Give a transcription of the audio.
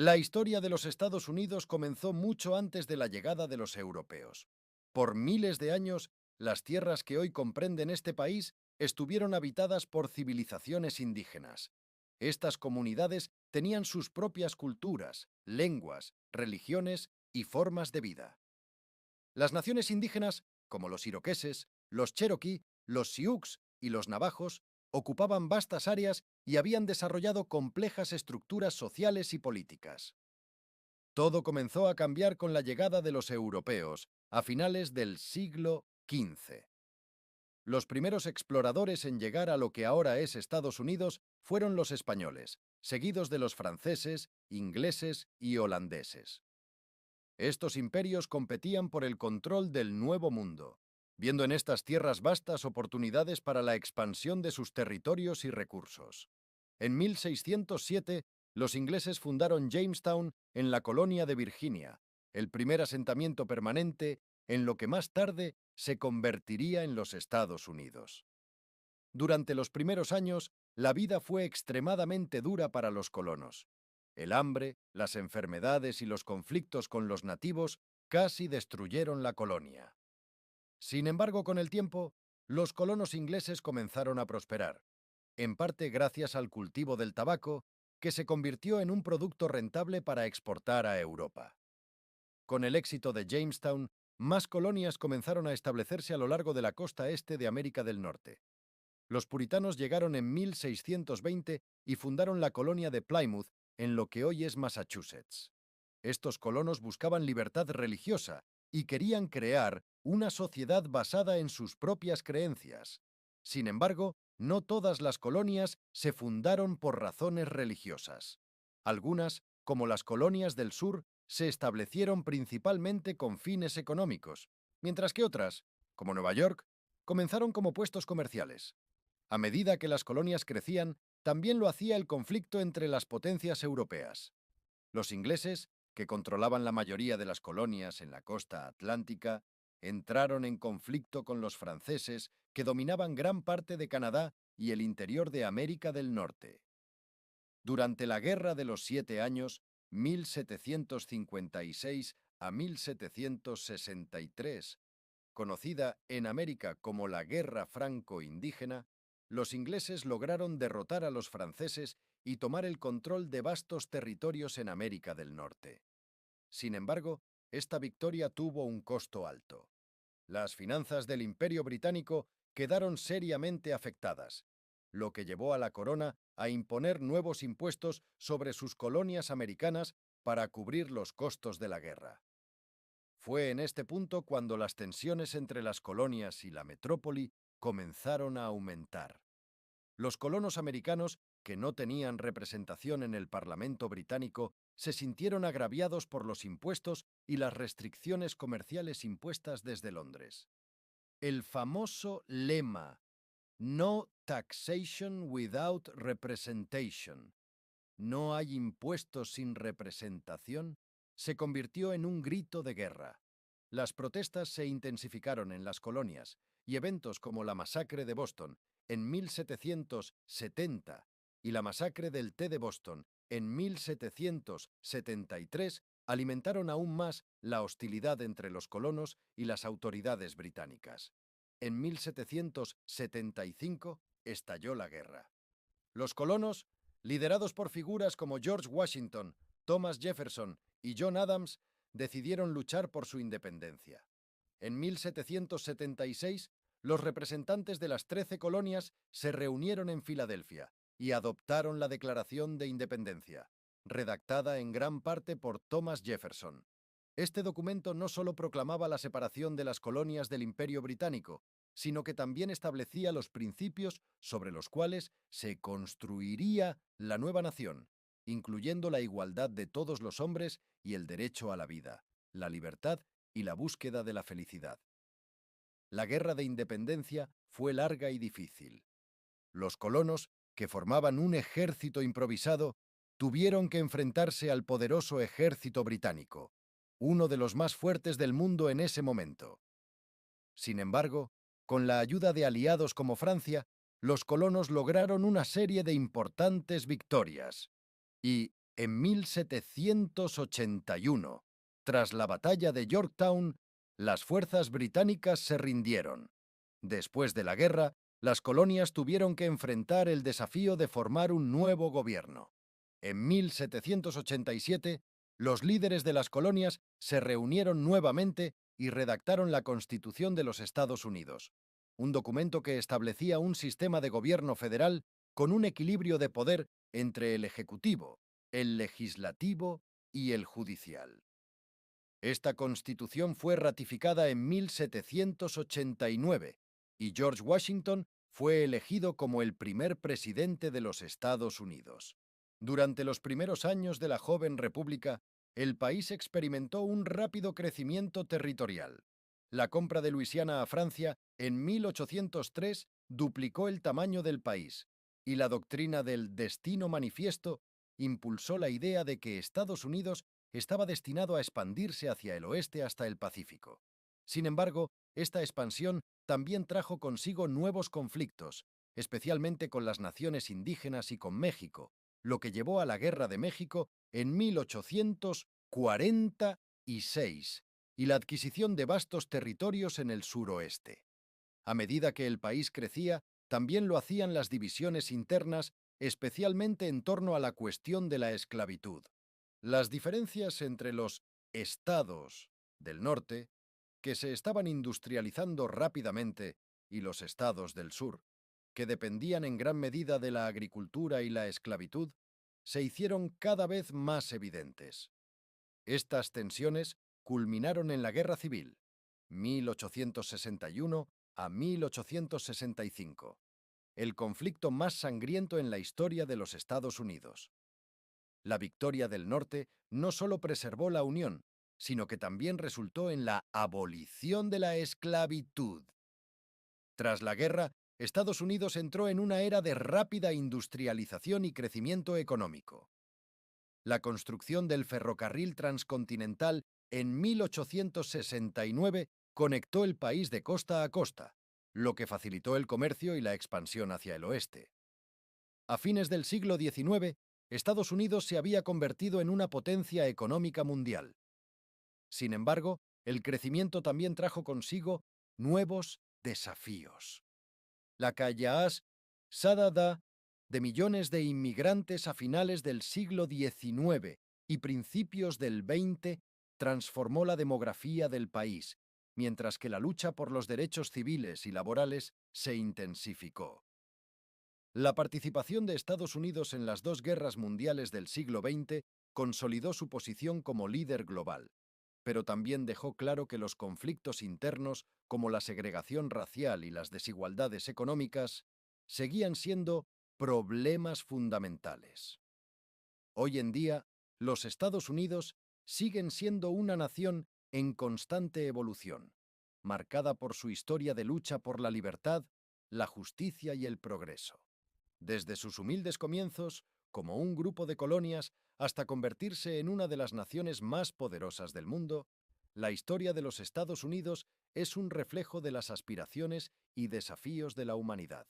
La historia de los Estados Unidos comenzó mucho antes de la llegada de los europeos. Por miles de años, las tierras que hoy comprenden este país estuvieron habitadas por civilizaciones indígenas. Estas comunidades tenían sus propias culturas, lenguas, religiones y formas de vida. Las naciones indígenas, como los iroqueses, los cherokee, los sioux y los navajos, ocupaban vastas áreas y habían desarrollado complejas estructuras sociales y políticas. Todo comenzó a cambiar con la llegada de los europeos, a finales del siglo XV. Los primeros exploradores en llegar a lo que ahora es Estados Unidos fueron los españoles, seguidos de los franceses, ingleses y holandeses. Estos imperios competían por el control del Nuevo Mundo, viendo en estas tierras vastas oportunidades para la expansión de sus territorios y recursos. En 1607, los ingleses fundaron Jamestown en la colonia de Virginia, el primer asentamiento permanente en lo que más tarde se convertiría en los Estados Unidos. Durante los primeros años, la vida fue extremadamente dura para los colonos. El hambre, las enfermedades y los conflictos con los nativos casi destruyeron la colonia. Sin embargo, con el tiempo, los colonos ingleses comenzaron a prosperar, en parte gracias al cultivo del tabaco, que se convirtió en un producto rentable para exportar a Europa. Con el éxito de Jamestown, más colonias comenzaron a establecerse a lo largo de la costa este de América del Norte. Los puritanos llegaron en 1620 y fundaron la colonia de Plymouth en lo que hoy es Massachusetts. Estos colonos buscaban libertad religiosa y querían crear una sociedad basada en sus propias creencias. Sin embargo, no todas las colonias se fundaron por razones religiosas. Algunas, como las colonias del sur, se establecieron principalmente con fines económicos, mientras que otras, como Nueva York, comenzaron como puestos comerciales. A medida que las colonias crecían, también lo hacía el conflicto entre las potencias europeas. Los ingleses, que controlaban la mayoría de las colonias en la costa atlántica, entraron en conflicto con los franceses, que dominaban gran parte de Canadá y el interior de América del Norte. Durante la Guerra de los Siete Años, 1756 a 1763, conocida en América como la Guerra Franco-Indígena, los ingleses lograron derrotar a los franceses y tomar el control de vastos territorios en América del Norte. Sin embargo, esta victoria tuvo un costo alto. Las finanzas del Imperio Británico quedaron seriamente afectadas, lo que llevó a la corona a imponer nuevos impuestos sobre sus colonias americanas para cubrir los costos de la guerra. Fue en este punto cuando las tensiones entre las colonias y la metrópoli comenzaron a aumentar. Los colonos americanos, que no tenían representación en el Parlamento británico, se sintieron agraviados por los impuestos y las restricciones comerciales impuestas desde Londres. El famoso lema "No taxation without representation", no hay impuestos sin representación, se convirtió en un grito de guerra. Las protestas se intensificaron en las colonias y eventos como la masacre de Boston en 1770 y la masacre del té de Boston en 1773 alimentaron aún más la hostilidad entre los colonos y las autoridades británicas. En 1775 estalló la guerra. Los colonos, liderados por figuras como George Washington, Thomas Jefferson y John Adams, decidieron luchar por su independencia. En 1776, los representantes de las 13 colonias se reunieron en Filadelfia y adoptaron la Declaración de Independencia, redactada en gran parte por Thomas Jefferson. Este documento no solo proclamaba la separación de las colonias del Imperio Británico, sino que también establecía los principios sobre los cuales se construiría la nueva nación, incluyendo la igualdad de todos los hombres y el derecho a la vida, la libertad y la búsqueda de la felicidad. La guerra de independencia fue larga y difícil. Los colonos, que formaban un ejército improvisado, tuvieron que enfrentarse al poderoso ejército británico, uno de los más fuertes del mundo en ese momento. Sin embargo, con la ayuda de aliados como Francia, los colonos lograron una serie de importantes victorias y, En 1781, tras la batalla de Yorktown, las fuerzas británicas se rindieron. Después de la guerra, las colonias tuvieron que enfrentar el desafío de formar un nuevo gobierno. En 1787, los líderes de las colonias se reunieron nuevamente y redactaron la Constitución de los Estados Unidos, un documento que establecía un sistema de gobierno federal con un equilibrio de poder entre el ejecutivo, el legislativo y el judicial. Esta Constitución fue ratificada en 1789 y George Washington fue elegido como el primer presidente de los Estados Unidos. Durante los primeros años de la joven república, el país experimentó un rápido crecimiento territorial. La compra de Luisiana a Francia en 1803 duplicó el tamaño del país, y la doctrina del destino manifiesto impulsó la idea de que Estados Unidos estaba destinado a expandirse hacia el oeste hasta el Pacífico. Sin embargo, esta expansión también trajo consigo nuevos conflictos, especialmente con las naciones indígenas y con México, lo que llevó a la Guerra de México en 1846 y la adquisición de vastos territorios en el suroeste. A medida que el país crecía, también lo hacían las divisiones internas, especialmente en torno a la cuestión de la esclavitud. Las diferencias entre los estados del norte, que se estaban industrializando rápidamente, y los estados del sur, que dependían en gran medida de la agricultura y la esclavitud, se hicieron cada vez más evidentes. Estas tensiones culminaron en la Guerra Civil, 1861 a 1865, el conflicto más sangriento en la historia de los Estados Unidos. La victoria del norte no solo preservó la Unión, sino que también resultó en la abolición de la esclavitud. Tras la guerra, Estados Unidos entró en una era de rápida industrialización y crecimiento económico. La construcción del ferrocarril transcontinental en 1869 conectó el país de costa a costa, lo que facilitó el comercio y la expansión hacia el oeste. A fines del siglo XIX, Estados Unidos se había convertido en una potencia económica mundial. Sin embargo, el crecimiento también trajo consigo nuevos desafíos. La llegada de millones de inmigrantes a finales del siglo XIX y principios del XX transformó la demografía del país, mientras que la lucha por los derechos civiles y laborales se intensificó. La participación de Estados Unidos en las dos guerras mundiales del siglo XX consolidó su posición como líder global, pero también dejó claro que los conflictos internos, como la segregación racial y las desigualdades económicas, seguían siendo problemas fundamentales. Hoy en día, los Estados Unidos siguen siendo una nación en constante evolución, marcada por su historia de lucha por la libertad, la justicia y el progreso. Desde sus humildes comienzos, como un grupo de colonias, hasta convertirse en una de las naciones más poderosas del mundo, la historia de los Estados Unidos es un reflejo de las aspiraciones y desafíos de la humanidad.